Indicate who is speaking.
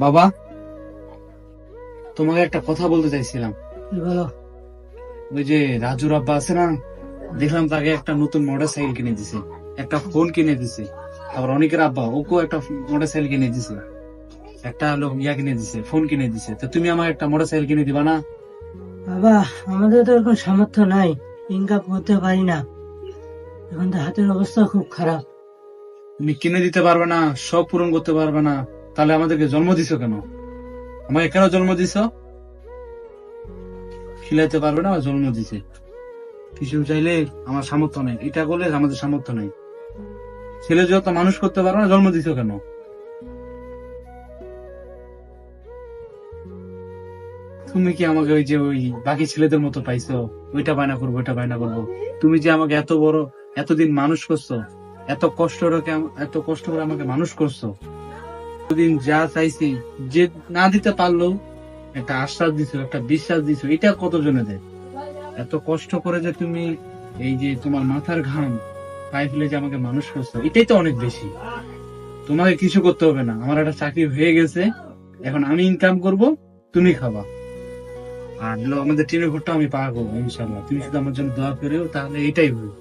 Speaker 1: বাবা, তোমাকে একটা কথা বলতে চাইছিলাম।
Speaker 2: বলো।
Speaker 1: ওই যে রাজুর আব্বা আছে না, দেখলাম তাকে একটা নতুন মোটরসাইকেল কিনে দিছে, একটা ফোন কিনে দিছে। আবার অনেকের আব্বা ওকেও একটা মোটরসাইকেল কিনে দিছে, একটা হলো কিনে দিছে, ফোন কিনে দিছে। তো তুমি আমার একটা মোটরসাইকেল কিনে দিবা না?
Speaker 2: বাবা, আমাদের তো এরকম সামর্থ্য নাই, ইনকাম করতে পারি না। এখন তো হাতের অবস্থা খুব খারাপ।
Speaker 1: তুমি কিনে দিতে পারবে না, সব পূরণ করতে পারবে না, তাহলে আমাদেরকে জন্ম দিছো কেন? আমাকে কেন জন্ম দিছো? খিলাইতে পারবে না, জন্ম দিছে। কিছু চাইলে আমার সামর্থ্য নেই, এটা করলে আমাদের সামর্থ্য নেই। ছেলে যত মানুষ করতে পারবে না, জন্ম দিছো কেন? তুমি কি আমাকে ওই যে ওই বাকি ছেলেদের মতো পাইছো? ওইটা বায়না করবো, ওইটা বায়না করবো। তুমি যে আমাকে এত বড়, এতদিন মানুষ করছো, এত কষ্ট করে আমাকে মানুষ করছো, এতদিন যা চাইছি, যে না দিতে পারলো, একটা আশ্বাস দিছো, একটা বিশ্বাস দিছো, এটা কতজনে দেয়? এত কষ্ট করে যে তুমি এই যে তোমার মাথার ঘাম পায়ে ফেলে যে আমাকে মানুষ করছো, এটাই তো অনেক বেশি। তোমাকে কিছু করতে হবে না, আমার একটা চাকরি হয়ে গেছে, এখন আমি ইনকাম করব, তুমি খাবা। আর হলো আমাদের টিনের ঘরটা আমি পাকা করবো ইনশাল্লাহ। তুমি শুধু আমার জন্য দোয়া করেও, তাহলে এটাই হবে।